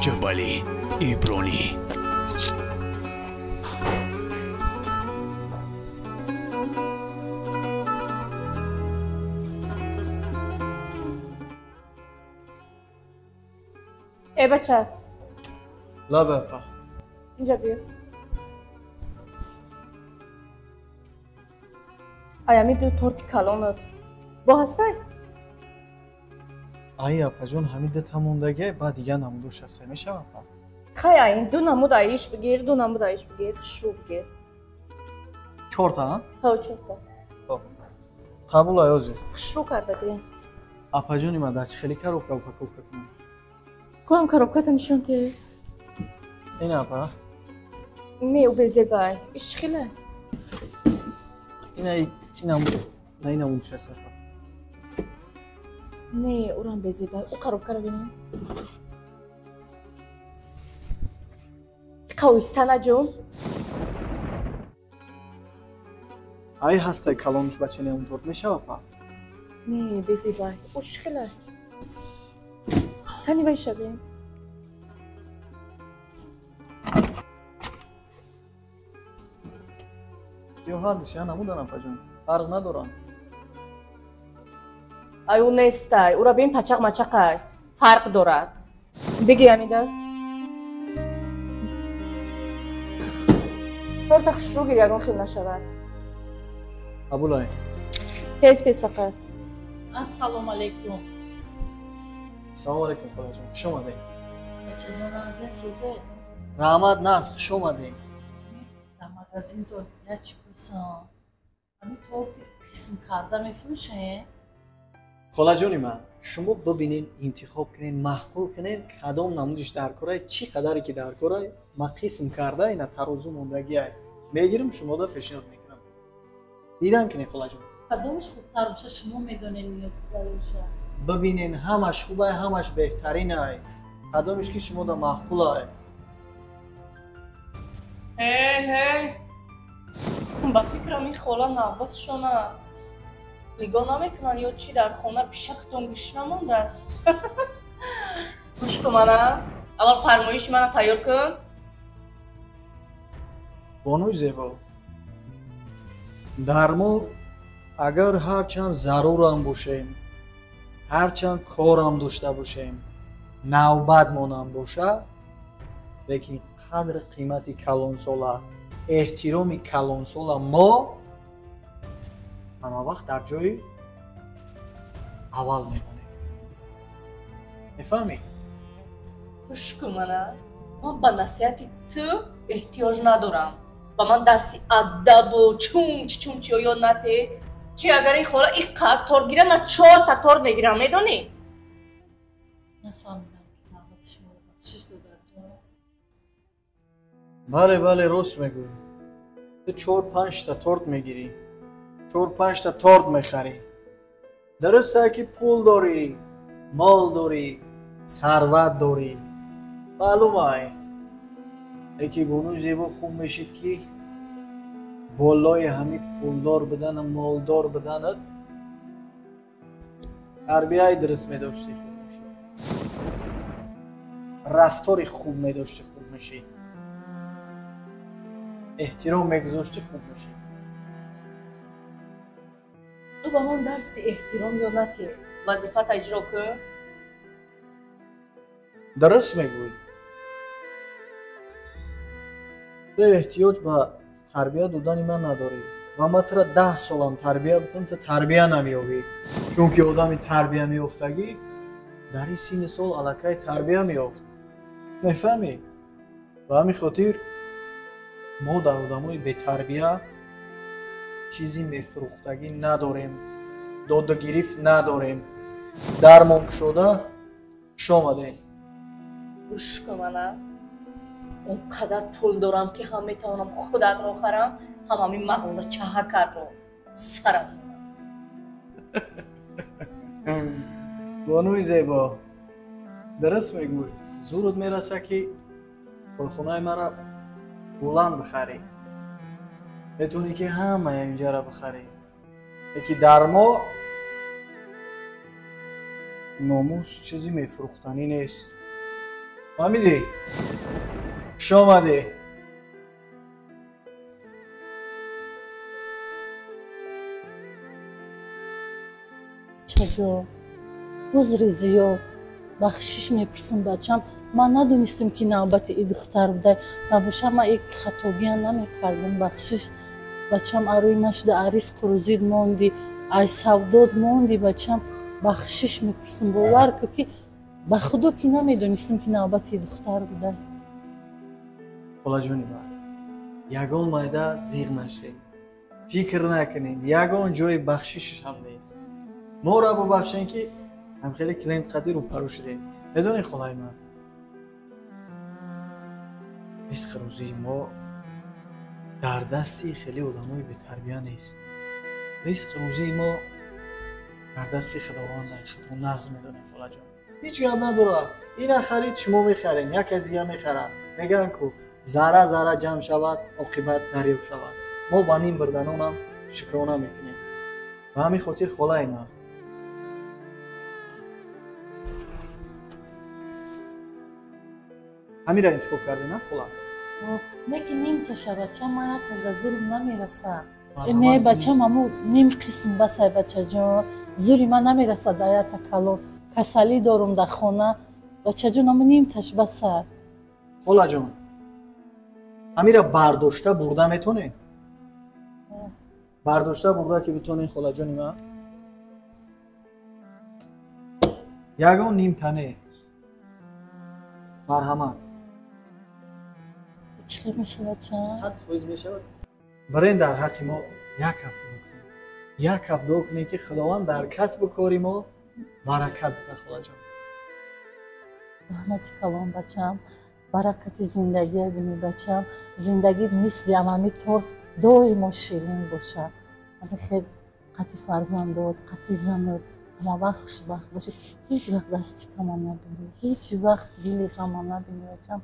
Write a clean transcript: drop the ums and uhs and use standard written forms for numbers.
Rajabali Ibroni. ای بچه لا بپا اینجا بیا. آیا میدونی تورت کلانت با هستی؟ ای اپا جون حمیده تموندگه بعد دیگه نمودوش هسته میشه اپا خیلی این دو نمود ایش بگیر دو نمود ایش بگیر خشو بگیر 4 تا ها؟ ها چورتا خب قبول آیازی خشو کرده دیگه اپا جونی من در چی خیلی کروبکا упаковка کنم کدام коробката نشون تی؟ این اپا نه او بزیبای ایش خیلی این نمود نه این نمودوش هسته اپا نه او رام بزیبای او коробка رو بینیم قویستانه جون ای هسته کلانش بچه نیمون تورت میشه اپا نه بزیبای اوش خیلی تانی ویشه بین یا هر دیشه نمودن اپا جون فرق ندارن ای او نیستی او را بین پچق مچقای فرق دارد بگی امیده تورت خشو گیر یکون خیلی نشود قبول آی تیز تیز فقط Assalomu alaykum. سلام علیکم سلام جون خوش اومدین Bachazonanizdan so'zi. رحمت ناز خوش اومدین در مغازین تو چی پرسان؟ همین طور قسم کرده میفروشه؟ خاله جونی من شما ببینین انتخاب کنین محقول کنین کدام نمودش در کارای چی قدری که در کارای ما قسم کرده اینا ترازو موندگی های میگیرم شما دا پیشنهاد میکنم دیدن کنین خاله جون کدومش خوبتر باشه شما میدونین یا باشه؟ ببینین همش خوبه همش بهترین های کدامش که شما دا محقول های هی با فکرم این خولا نوبتشونه نگاه نمیکنن یا چی در خونه پیشکتون گوش نمونده است گوش کن منم اول فرمایش منو تیار کن بانوی زیبا در ما اگر هرچند ضرور هم باشیم هرچند کار هم داشته باشیم نوبت هم باشه لیکن قدر قیمت کلانسالا احترام کلانسالا ما همه وقت در جای اول میمونیم میفهمی؟ گوش کن منم من به نصیحت تو احتیاج ندارم با من درسی ادب و چون چی یا نته چی اگر این خولا این قدر تور گیره من 4 تا تور میگیرم میدونی؟ نفهمیدم که نوبت شما رو بخشش دادن جا. بله راست میگوی تو 4-5 تا تورت میگیری 4-5 تا تورت میخری درسته که پول داری مال داری ثروت داری معلومه یکی بونوی زیبا خوب میشید که بالای همه پولدار بدن و مالدار بدنت تربیه درست میداشتی خوب میشی رفتاری خوب میداشتی خوب میشی احترام میگذاشتی خوب میشی تو با من درس احترام یا نته وظیفت اجرا کن درست میگوی تو احتیاج به تربیه دادن من نداری و ما ترا 10 سالم تربیه بدم تو تربیه نمیابی چون که آدمی تربیه میافتگی در این سین سال علاقه تربیه میافت میفهمی؟ و همین خاطر ما در آدمای بی تربیه چیزی میفروختگی نداریم داد و گرفت نداریم درمان شده شامده گوش کن منم اونقدر پول دارم که هم میتوانم خودت رو خرم هم همین مغازه چهکت رو سرم بانوی زیبا درست میگوی زورت میرسه که گلخونه مرا بلند بخری میتونی که همه اینجا را بخری یکی در ما ناموس چیزی میفروختنی نیست فهمیدی؟ خوش آمدی. چجور عذر زیاد بخشش میپرسم بچم من ندونستم که نوبت ای دختر بوده نباشه من یک خطاگی نمیکردم بخشش بچم اروی مشد عریس قروزید موندی ای سوداد موندی بچم بخشش میپرسم باور که به خدا که نمیدونستم که نوبت ای دختر بوده خلا جونی من یگان مایده زیغ نشین فکر نکنین یگان جای بخششش هم نیست ما را ببخشین که هم خیلی کلینت قدیر رو پرو شدیم بدونی خلای من رزق روزی ما در دستی خیلی آدمای به تربیه نیست رزق روزی ما در دستی خداوند خودتون نغز میدونی خلا جان هیچ گپ نداره این خرید شما میخرین یک از دیگه میخرن میگن کو ذره ذره جمع شود عاقبت دریو شود ما با این بردنان هم شکرانه میکنیم و همین خاطر خلای من همین را انتخاب کردی نه خلا نگی نیم کشه بچه من یک روز زورم نمیرسه نه بچه مامو نیم قسم بسه بچه جان زوری من نمیرسه دایت کلون کسلی دارم در خانه بچه جان اما نیم تش بسه خلا جان همین را برداشته برده میتونین برداشته برده که بتونین خلا جانی من یگان نیم تنه مرحمت چی میشه بچه؟ 100% میشود برین در حق ما یک هفته کنیم که خداوند در کسب و کاری ما برکت بده خدا جان رحمت کلام بچم برکت زندگی بینی بچم زندگی مثل همه طور دویم شیرین باشه همه خیلی قطی فرزند داد قطی زن داد اما وقت خوشبخت باشه هیچ وقت دستی کمان نبینی هیچ وقت دلی غمان نبینی بچم